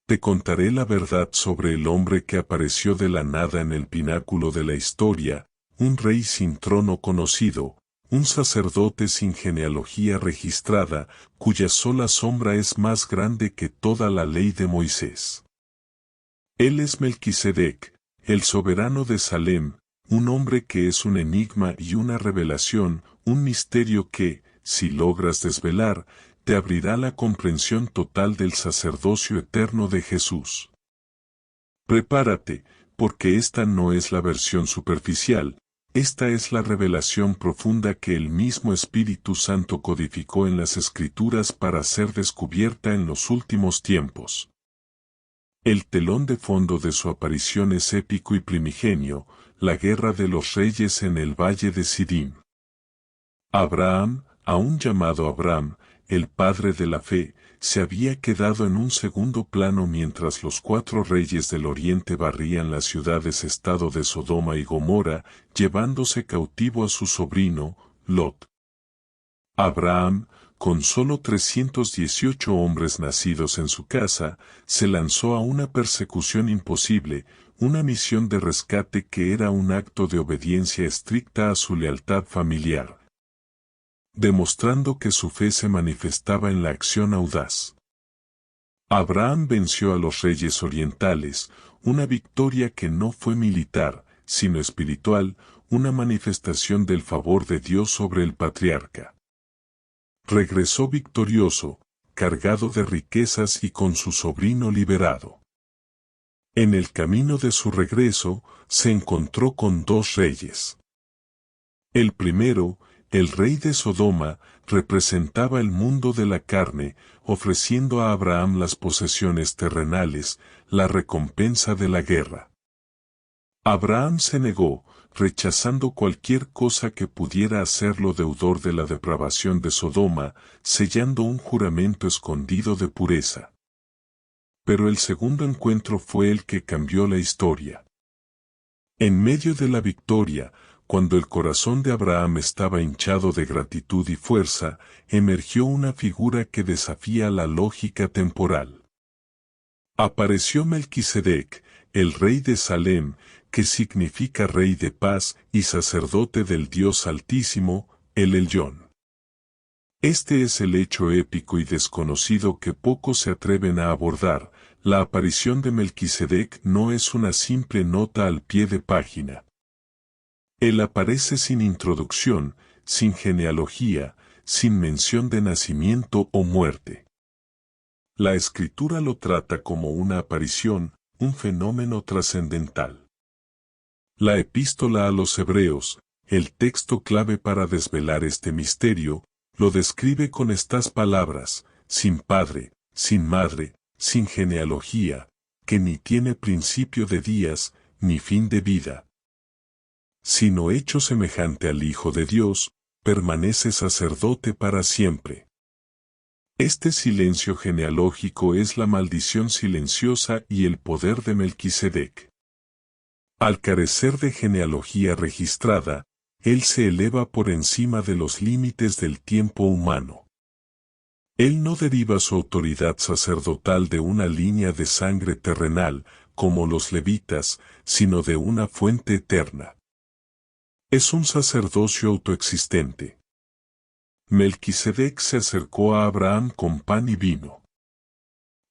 Te contaré la verdad sobre el hombre que apareció de la nada en el pináculo de la historia, un rey sin trono conocido, un sacerdote sin genealogía registrada, cuya sola sombra es más grande que toda la ley de Moisés. Él es Melquisedec, el soberano de Salem, un hombre que es un enigma y una revelación, un misterio que, si logras desvelar, te abrirá la comprensión total del sacerdocio eterno de Jesús. Prepárate, porque esta no es la versión superficial, esta es la revelación profunda que el mismo Espíritu Santo codificó en las Escrituras para ser descubierta en los últimos tiempos. El telón de fondo de su aparición es épico y primigenio, la guerra de los reyes en el valle de Sidim. Abraham, aún llamado Abram, el padre de la fe, se había quedado en un segundo plano mientras los 4 reyes del oriente barrían las ciudades-estado de Sodoma y Gomorra, llevándose cautivo a su sobrino, Lot. Abraham, con solo 318 hombres nacidos en su casa, se lanzó a una persecución imposible, una misión de rescate que era un acto de obediencia estricta a su lealtad familiar, demostrando que su fe se manifestaba en la acción audaz. Abraham venció a los reyes orientales, una victoria que no fue militar, sino espiritual, una manifestación del favor de Dios sobre el patriarca. Regresó victorioso, cargado de riquezas y con su sobrino liberado. En el camino de su regreso, se encontró con 2 reyes. El primero, el rey de Sodoma, representaba el mundo de la carne, ofreciendo a Abraham las posesiones terrenales, la recompensa de la guerra. Abraham se negó, rechazando cualquier cosa que pudiera hacerlo deudor de la depravación de Sodoma, sellando un juramento escondido de pureza. Pero el segundo encuentro fue el que cambió la historia. En medio de la victoria, cuando el corazón de Abraham estaba hinchado de gratitud y fuerza, emergió una figura que desafía la lógica temporal. Apareció Melquisedec, el rey de Salem, que significa rey de paz y sacerdote del Dios Altísimo, el Elyon. Este es el hecho épico y desconocido que pocos se atreven a abordar. La aparición de Melquisedec no es una simple nota al pie de página. Él aparece sin introducción, sin genealogía, sin mención de nacimiento o muerte. La Escritura lo trata como una aparición, un fenómeno trascendental. La Epístola a los Hebreos, el texto clave para desvelar este misterio, lo describe con estas palabras: sin padre, sin madre, sin genealogía, que ni tiene principio de días, ni fin de vida, sino hecho semejante al Hijo de Dios, permanece sacerdote para siempre. Este silencio genealógico es la maldición silenciosa y el poder de Melquisedec. Al carecer de genealogía registrada, él se eleva por encima de los límites del tiempo humano. Él no deriva su autoridad sacerdotal de una línea de sangre terrenal, como los levitas, sino de una fuente eterna. Es un sacerdocio autoexistente. Melquisedec se acercó a Abraham con pan y vino.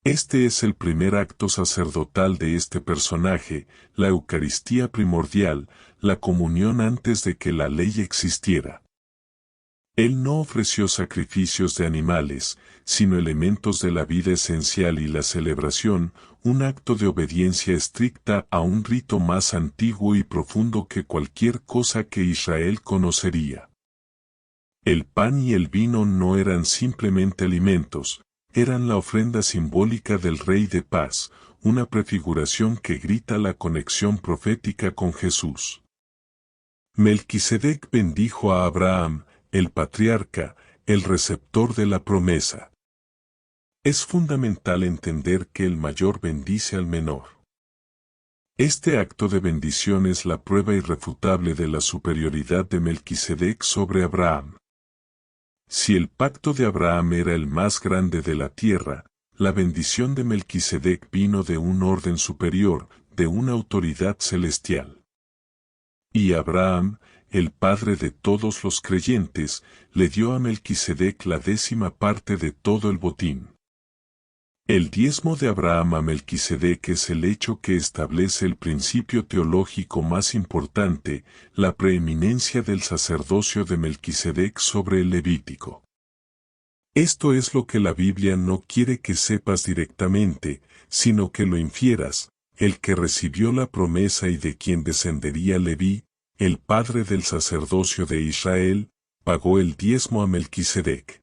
Este es el primer acto sacerdotal de este personaje, la Eucaristía primordial, la comunión antes de que la ley existiera. Él no ofreció sacrificios de animales, sino elementos de la vida esencial y la celebración, un acto de obediencia estricta a un rito más antiguo y profundo que cualquier cosa que Israel conocería. El pan y el vino no eran simplemente alimentos, eran la ofrenda simbólica del Rey de Paz, una prefiguración que grita la conexión profética con Jesús. Melquisedec bendijo a Abraham, el patriarca, el receptor de la promesa. Es fundamental entender que el mayor bendice al menor. Este acto de bendición es la prueba irrefutable de la superioridad de Melquisedec sobre Abraham. Si el pacto de Abraham era el más grande de la tierra, la bendición de Melquisedec vino de un orden superior, de una autoridad celestial. Y Abraham, el padre de todos los creyentes, le dio a Melquisedec la 10ª parte de todo el botín. El diezmo de Abraham a Melquisedec es el hecho que establece el principio teológico más importante, la preeminencia del sacerdocio de Melquisedec sobre el levítico. Esto es lo que la Biblia no quiere que sepas directamente, sino que lo infieras, el que recibió la promesa y de quien descendería Leví, el padre del sacerdocio de Israel, pagó el diezmo a Melquisedec.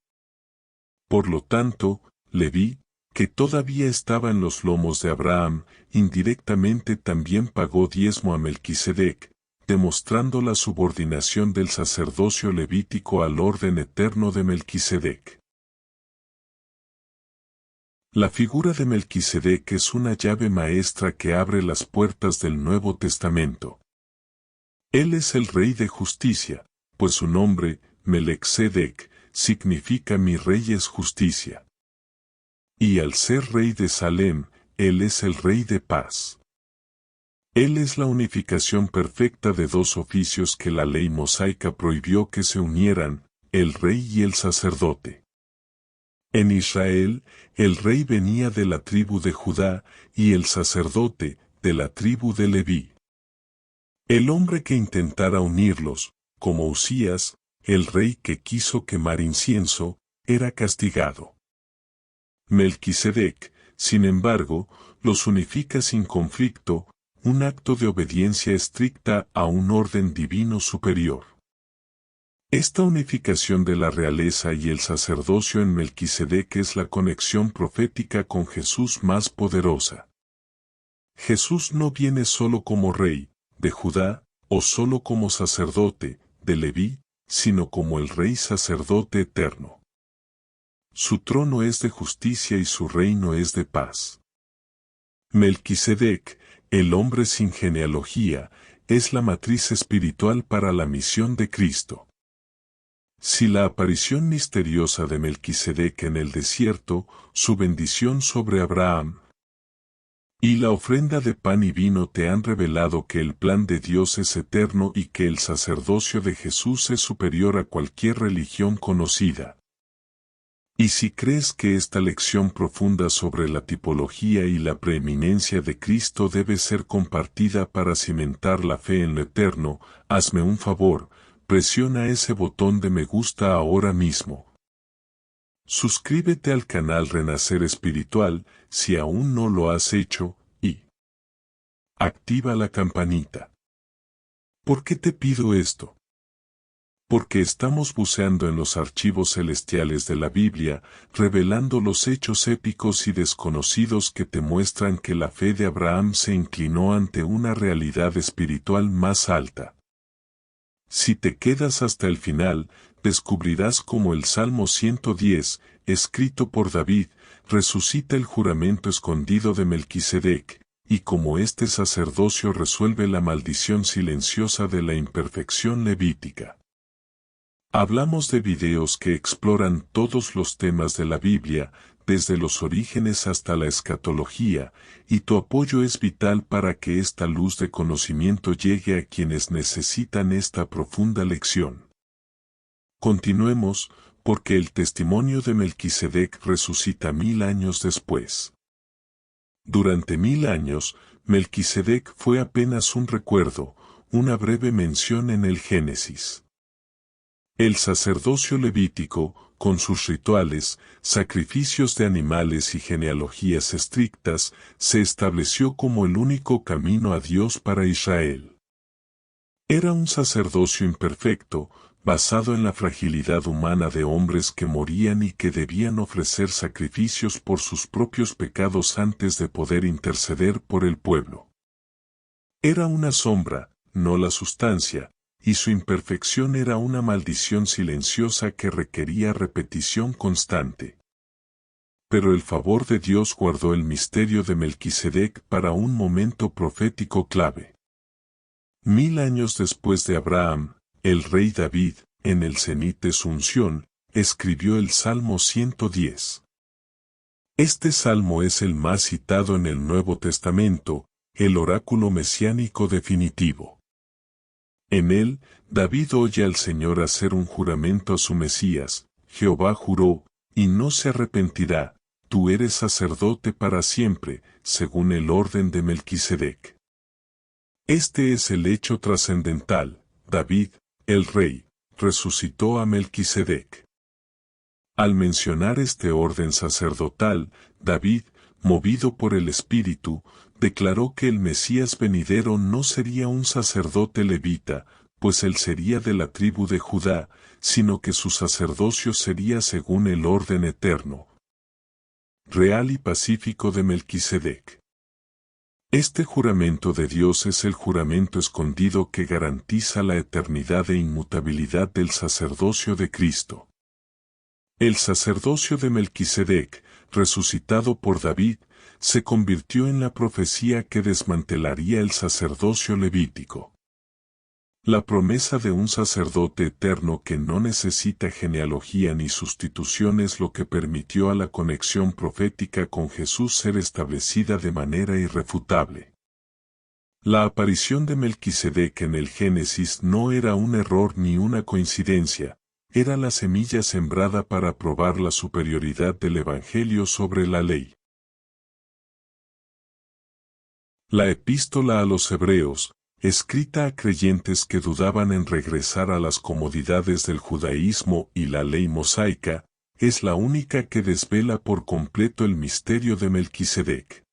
Por lo tanto, Leví, que todavía estaba en los lomos de Abraham, indirectamente también pagó diezmo a Melquisedec, demostrando la subordinación del sacerdocio levítico al orden eterno de Melquisedec. La figura de Melquisedec es una llave maestra que abre las puertas del Nuevo Testamento. Él es el Rey de Justicia, pues su nombre, Melquisedec, significa mi Rey es justicia. Y al ser Rey de Salem, Él es el Rey de paz. Él es la unificación perfecta de dos oficios que la ley mosaica prohibió que se unieran, el Rey y el sacerdote. En Israel, el Rey venía de la tribu de Judá y el sacerdote, de la tribu de Leví. El hombre que intentara unirlos, como Usías, el rey que quiso quemar incienso, era castigado. Melquisedec, sin embargo, los unifica sin conflicto, un acto de obediencia estricta a un orden divino superior. Esta unificación de la realeza y el sacerdocio en Melquisedec es la conexión profética con Jesús más poderosa. Jesús no viene solo como rey, de Judá, o solo como sacerdote, de Leví, sino como el Rey sacerdote eterno. Su trono es de justicia y su reino es de paz. Melquisedec, el hombre sin genealogía, es la matriz espiritual para la misión de Cristo. Si la aparición misteriosa de Melquisedec en el desierto, su bendición sobre Abraham, y la ofrenda de pan y vino te han revelado que el plan de Dios es eterno y que el sacerdocio de Jesús es superior a cualquier religión conocida. Y si crees que esta lección profunda sobre la tipología y la preeminencia de Cristo debe ser compartida para cimentar la fe en lo eterno, hazme un favor, presiona ese botón de me gusta ahora mismo. Suscríbete al canal Renacer Espiritual, si aún no lo has hecho, y activa la campanita. ¿Por qué te pido esto? Porque estamos buceando en los archivos celestiales de la Biblia, revelando los hechos épicos y desconocidos que te muestran que la fe de Abraham se inclinó ante una realidad espiritual más alta. Si te quedas hasta el final, descubrirás cómo el Salmo 110, escrito por David, resucita el juramento escondido de Melquisedec, y cómo este sacerdocio resuelve la maldición silenciosa de la imperfección levítica. Hablamos de videos que exploran todos los temas de la Biblia, desde los orígenes hasta la escatología, y tu apoyo es vital para que esta luz de conocimiento llegue a quienes necesitan esta profunda lección. Continuemos, porque el testimonio de Melquisedec resucita 1000 años después. Durante 1000 años, Melquisedec fue apenas un recuerdo, una breve mención en el Génesis. El sacerdocio levítico, con sus rituales, sacrificios de animales y genealogías estrictas, se estableció como el único camino a Dios para Israel. Era un sacerdocio imperfecto, basado en la fragilidad humana de hombres que morían y que debían ofrecer sacrificios por sus propios pecados antes de poder interceder por el pueblo. Era una sombra, no la sustancia, y su imperfección era una maldición silenciosa que requería repetición constante. Pero el favor de Dios guardó el misterio de Melquisedec para un momento profético clave. 1000 años después de Abraham, el rey David, en el cenit de su unción, escribió el Salmo 110. Este salmo es el más citado en el Nuevo Testamento, el oráculo mesiánico definitivo. En él, David oye al Señor hacer un juramento a su Mesías. Jehová juró, y no se arrepentirá, tú eres sacerdote para siempre, según el orden de Melquisedec. Este es el hecho trascendental. David, el rey, resucitó a Melquisedec. Al mencionar este orden sacerdotal, David, movido por el Espíritu, declaró que el Mesías venidero no sería un sacerdote levita, pues él sería de la tribu de Judá, sino que su sacerdocio sería según el orden eterno, real y pacífico de Melquisedec. Este juramento de Dios es el juramento escondido que garantiza la eternidad e inmutabilidad del sacerdocio de Cristo. El sacerdocio de Melquisedec, resucitado por David, se convirtió en la profecía que desmantelaría el sacerdocio levítico. La promesa de un sacerdote eterno que no necesita genealogía ni sustitución es lo que permitió a la conexión profética con Jesús ser establecida de manera irrefutable. La aparición de Melquisedec en el Génesis no era un error ni una coincidencia, era la semilla sembrada para probar la superioridad del Evangelio sobre la ley. La epístola a los Hebreos, escrita a creyentes que dudaban en regresar a las comodidades del judaísmo y la ley mosaica, es la única que desvela por completo el misterio de Melquisedec.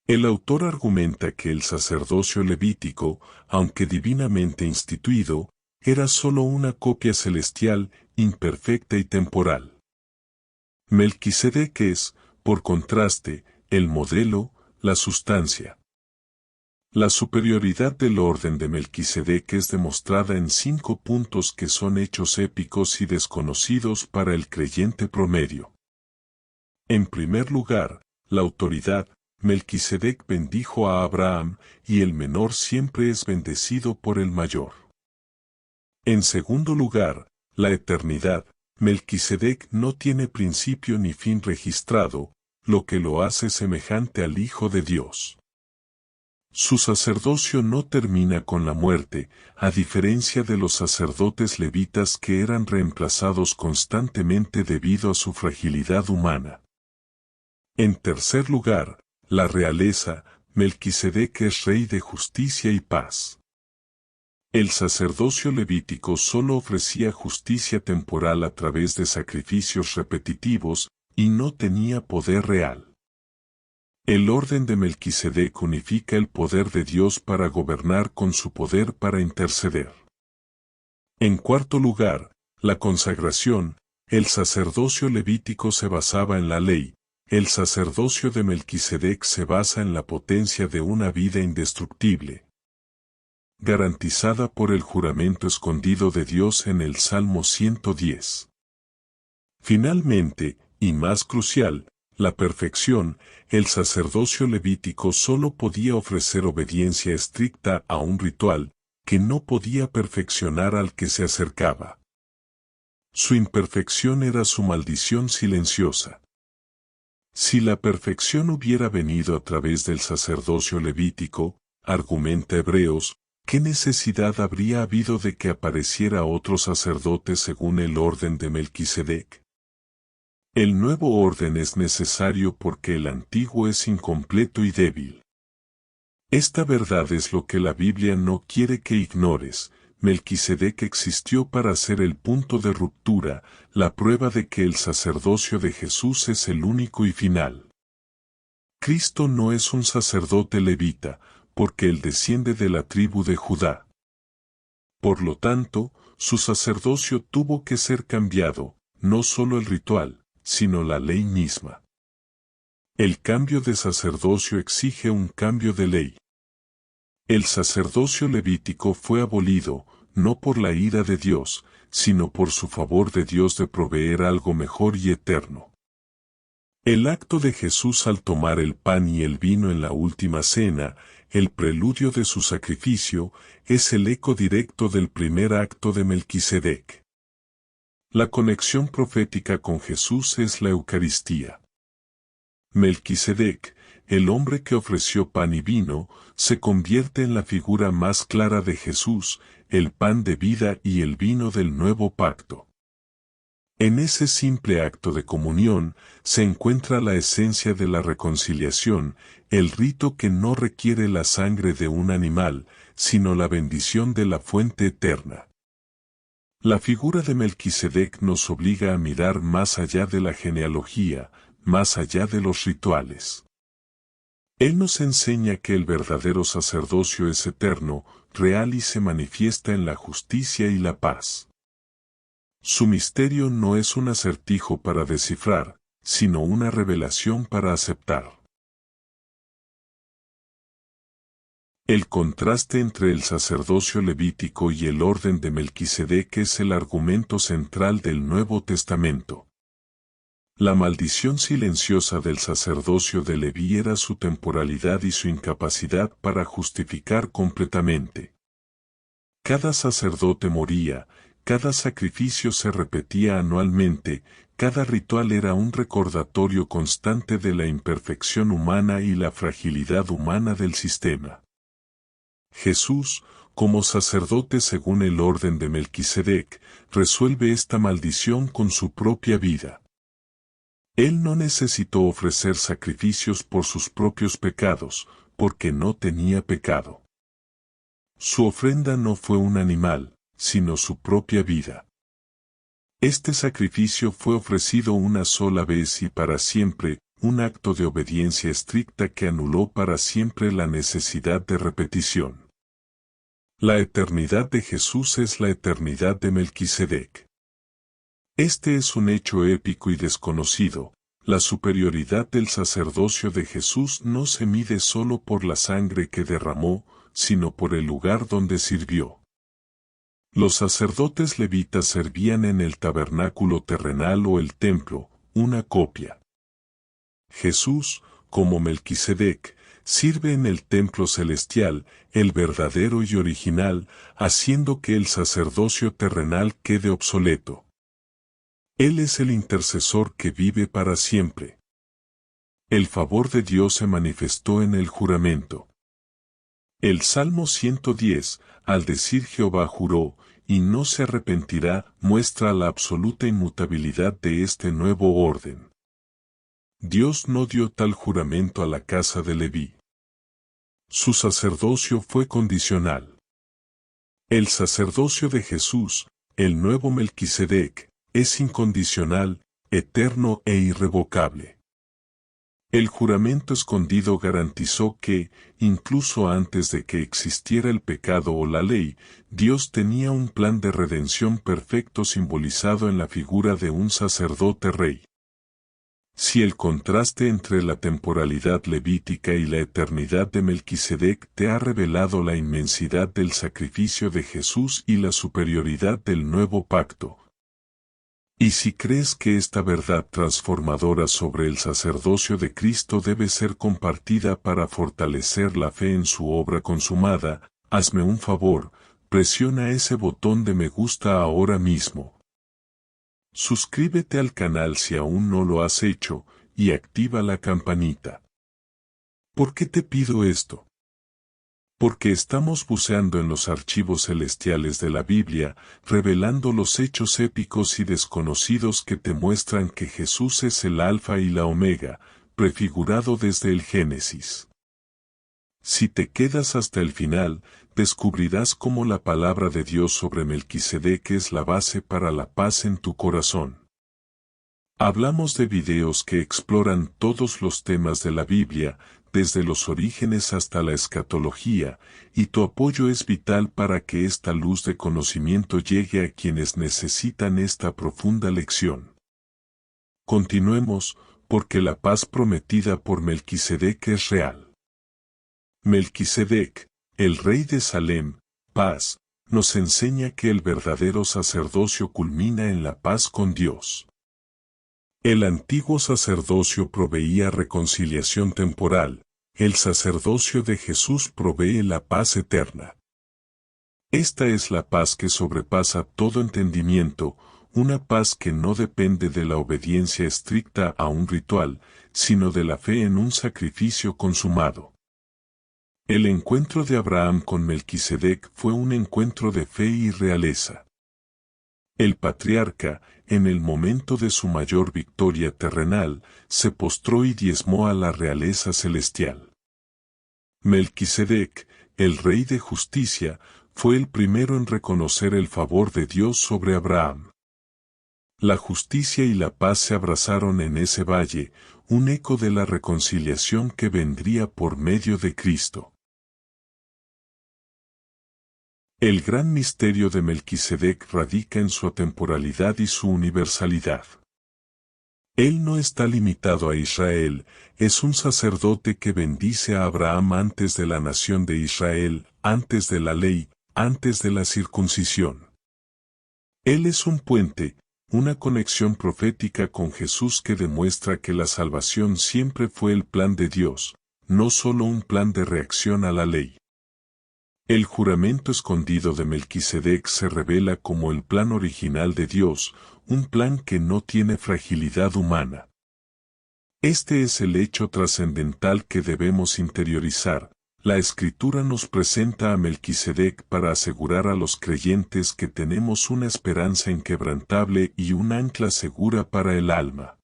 El autor argumenta que el sacerdocio levítico, aunque divinamente instituido, era sólo una copia celestial, imperfecta y temporal. Melquisedec es, por contraste, el modelo, la sustancia. La superioridad del orden de Melquisedec es demostrada en 5 puntos que son hechos épicos y desconocidos para el creyente promedio. En primer lugar, la autoridad. Melquisedec bendijo a Abraham, y el menor siempre es bendecido por el mayor. En segundo lugar, la eternidad. Melquisedec no tiene principio ni fin registrado, lo que lo hace semejante al Hijo de Dios. Su sacerdocio no termina con la muerte, a diferencia de los sacerdotes levitas que eran reemplazados constantemente debido a su fragilidad humana. En tercer lugar, la realeza. Melquisedec es rey de justicia y paz. El sacerdocio levítico solo ofrecía justicia temporal a través de sacrificios repetitivos, y no tenía poder real. El orden de Melquisedec unifica el poder de Dios para gobernar con su poder para interceder. En cuarto lugar, la consagración. El sacerdocio levítico se basaba en la ley, el sacerdocio de Melquisedec se basa en la potencia de una vida indestructible, garantizada por el juramento escondido de Dios en el Salmo 110. Finalmente, y más crucial, la perfección. El sacerdocio levítico solo podía ofrecer obediencia estricta a un ritual, que no podía perfeccionar al que se acercaba. Su imperfección era su maldición silenciosa. Si la perfección hubiera venido a través del sacerdocio levítico, argumenta Hebreos, ¿qué necesidad habría habido de que apareciera otro sacerdote según el orden de Melquisedec? El nuevo orden es necesario porque el antiguo es incompleto y débil. Esta verdad es lo que la Biblia no quiere que ignores. Melquisedec existió para ser el punto de ruptura, la prueba de que el sacerdocio de Jesús es el único y final. Cristo no es un sacerdote levita, porque él desciende de la tribu de Judá. Por lo tanto, su sacerdocio tuvo que ser cambiado, no solo el ritual, sino la ley misma. El cambio de sacerdocio exige un cambio de ley. El sacerdocio levítico fue abolido, no por la ira de Dios, sino por su favor de Dios de proveer algo mejor y eterno. El acto de Jesús al tomar el pan y el vino en la última cena, el preludio de su sacrificio, es el eco directo del primer acto de Melquisedec. La conexión profética con Jesús es la Eucaristía. Melquisedec, el hombre que ofreció pan y vino, se convierte en la figura más clara de Jesús, el pan de vida y el vino del nuevo pacto. En ese simple acto de comunión se encuentra la esencia de la reconciliación, el rito que no requiere la sangre de un animal, sino la bendición de la fuente eterna. La figura de Melquisedec nos obliga a mirar más allá de la genealogía, más allá de los rituales. Él nos enseña que el verdadero sacerdocio es eterno, real y se manifiesta en la justicia y la paz. Su misterio no es un acertijo para descifrar, sino una revelación para aceptar. El contraste entre el sacerdocio levítico y el orden de Melquisedec es el argumento central del Nuevo Testamento. La maldición silenciosa del sacerdocio de Leví era su temporalidad y su incapacidad para justificar completamente. Cada sacerdote moría, cada sacrificio se repetía anualmente, cada ritual era un recordatorio constante de la imperfección humana y la fragilidad humana del sistema. Jesús, como sacerdote según el orden de Melquisedec, resuelve esta maldición con su propia vida. Él no necesitó ofrecer sacrificios por sus propios pecados, porque no tenía pecado. Su ofrenda no fue un animal, sino su propia vida. Este sacrificio fue ofrecido una sola vez y para siempre, un acto de obediencia estricta que anuló para siempre la necesidad de repetición. La eternidad de Jesús es la eternidad de Melquisedec. Este es un hecho épico y desconocido. La superioridad del sacerdocio de Jesús no se mide solo por la sangre que derramó, sino por el lugar donde sirvió. Los sacerdotes levitas servían en el tabernáculo terrenal o el templo, una copia. Jesús, como Melquisedec, sirve en el templo celestial, el verdadero y original, haciendo que el sacerdocio terrenal quede obsoleto. Él es el intercesor que vive para siempre. El favor de Dios se manifestó en el juramento. El Salmo 110, al decir Jehová juró, y no se arrepentirá, muestra la absoluta inmutabilidad de este nuevo orden. Dios no dio tal juramento a la casa de Leví. Su sacerdocio fue condicional. El sacerdocio de Jesús, el nuevo Melquisedec, es incondicional, eterno e irrevocable. El juramento escondido garantizó que, incluso antes de que existiera el pecado o la ley, Dios tenía un plan de redención perfecto simbolizado en la figura de un sacerdote rey. Si el contraste entre la temporalidad levítica y la eternidad de Melquisedec te ha revelado la inmensidad del sacrificio de Jesús y la superioridad del nuevo pacto, y si crees que esta verdad transformadora sobre el sacerdocio de Cristo debe ser compartida para fortalecer la fe en su obra consumada, hazme un favor, presiona ese botón de me gusta ahora mismo. Suscríbete al canal si aún no lo has hecho, y activa la campanita. ¿Por qué te pido esto? Porque estamos buceando en los archivos celestiales de la Biblia, revelando los hechos épicos y desconocidos que te muestran que Jesús es el Alfa y la Omega, prefigurado desde el Génesis. Si te quedas hasta el final, descubrirás cómo la palabra de Dios sobre Melquisedec es la base para la paz en tu corazón. Hablamos de videos que exploran todos los temas de la Biblia, desde los orígenes hasta la escatología, y tu apoyo es vital para que esta luz de conocimiento llegue a quienes necesitan esta profunda lección. Continuemos, porque la paz prometida por Melquisedec es real. Melquisedec, el rey de Salem, paz, nos enseña que el verdadero sacerdocio culmina en la paz con Dios. El antiguo sacerdocio proveía reconciliación temporal, el sacerdocio de Jesús provee la paz eterna. Esta es la paz que sobrepasa todo entendimiento, una paz que no depende de la obediencia estricta a un ritual, sino de la fe en un sacrificio consumado. El encuentro de Abraham con Melquisedec fue un encuentro de fe y realeza. El patriarca, en el momento de su mayor victoria terrenal, se postró y diezmó a la realeza celestial. Melquisedec, el rey de justicia, fue el primero en reconocer el favor de Dios sobre Abraham. La justicia y la paz se abrazaron en ese valle, un eco de la reconciliación que vendría por medio de Cristo. El gran misterio de Melquisedec radica en su atemporalidad y su universalidad. Él no está limitado a Israel, es un sacerdote que bendice a Abraham antes de la nación de Israel, antes de la ley, antes de la circuncisión. Él es un puente, una conexión profética con Jesús que demuestra que la salvación siempre fue el plan de Dios, no solo un plan de reacción a la ley. El juramento escondido de Melquisedec se revela como el plan original de Dios, un plan que no tiene fragilidad humana. Este es el hecho trascendental que debemos interiorizar. La Escritura nos presenta a Melquisedec para asegurar a los creyentes que tenemos una esperanza inquebrantable y un ancla segura para el alma.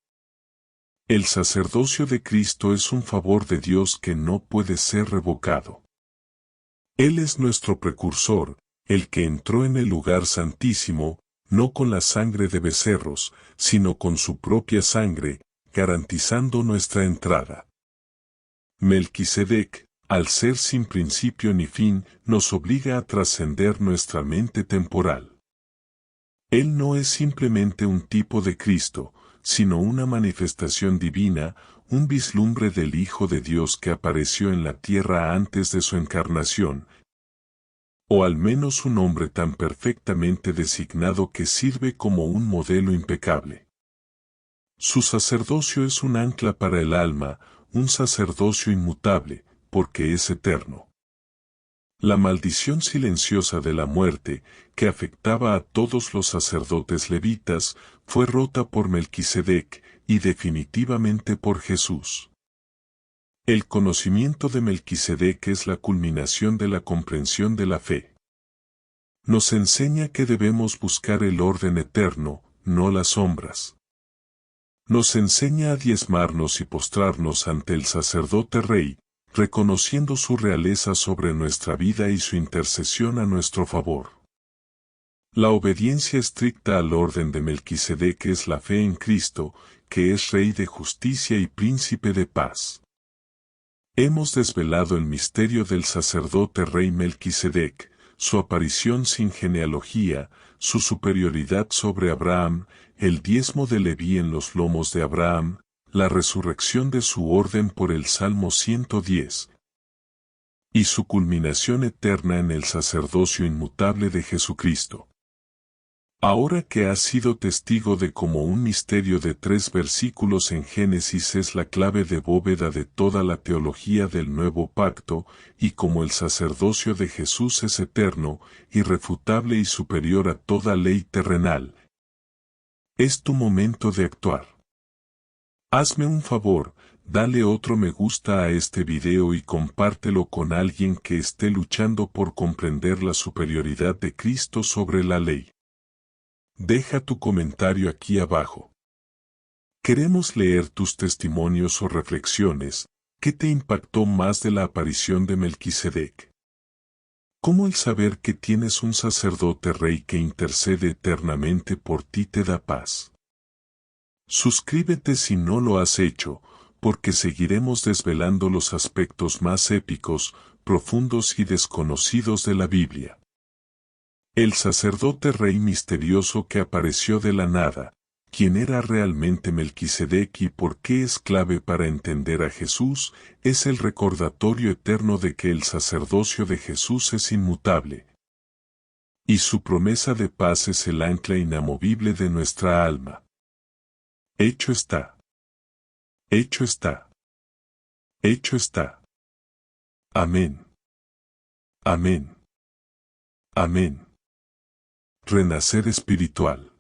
El sacerdocio de Cristo es un favor de Dios que no puede ser revocado. Él es nuestro precursor, el que entró en el lugar santísimo, no con la sangre de becerros, sino con su propia sangre, garantizando nuestra entrada. Melquisedec, al ser sin principio ni fin, nos obliga a trascender nuestra mente temporal. Él no es simplemente un tipo de Cristo, sino una manifestación divina, un vislumbre del Hijo de Dios que apareció en la tierra antes de su encarnación, o al menos un hombre tan perfectamente designado que sirve como un modelo impecable. Su sacerdocio es un ancla para el alma, un sacerdocio inmutable, porque es eterno. La maldición silenciosa de la muerte, que afectaba a todos los sacerdotes levitas, fue rota por Melquisedec, y definitivamente por Jesús. El conocimiento de Melquisedec es la culminación de la comprensión de la fe. Nos enseña que debemos buscar el orden eterno, no las sombras. Nos enseña a diezmarnos y postrarnos ante el sacerdote rey, reconociendo su realeza sobre nuestra vida y su intercesión a nuestro favor. La obediencia estricta al orden de Melquisedec es la fe en Cristo, que es Rey de justicia y Príncipe de paz. Hemos desvelado el misterio del sacerdote rey Melquisedec, su aparición sin genealogía, su superioridad sobre Abraham, el diezmo de Leví en los lomos de Abraham, la resurrección de su orden por el Salmo 110, y su culminación eterna en el sacerdocio inmutable de Jesucristo. Ahora que has sido testigo de cómo un misterio de 3 versículos en Génesis es la clave de bóveda de toda la teología del nuevo pacto, y como el sacerdocio de Jesús es eterno, irrefutable y superior a toda ley terrenal, es tu momento de actuar. Hazme un favor, dale otro me gusta a este video y compártelo con alguien que esté luchando por comprender la superioridad de Cristo sobre la ley. Deja tu comentario aquí abajo. Queremos leer tus testimonios o reflexiones. ¿Qué te impactó más de la aparición de Melquisedec? ¿Cómo el saber que tienes un sacerdote rey que intercede eternamente por ti te da paz? Suscríbete si no lo has hecho, porque seguiremos desvelando los aspectos más épicos, profundos y desconocidos de la Biblia. El sacerdote rey misterioso que apareció de la nada, ¿quién era realmente Melquisedec y por qué es clave para entender a Jesús? Es el recordatorio eterno de que el sacerdocio de Jesús es inmutable. Y su promesa de paz es el ancla inamovible de nuestra alma. Hecho está. Hecho está. Hecho está. Amén. Amén. Amén. Renacer espiritual.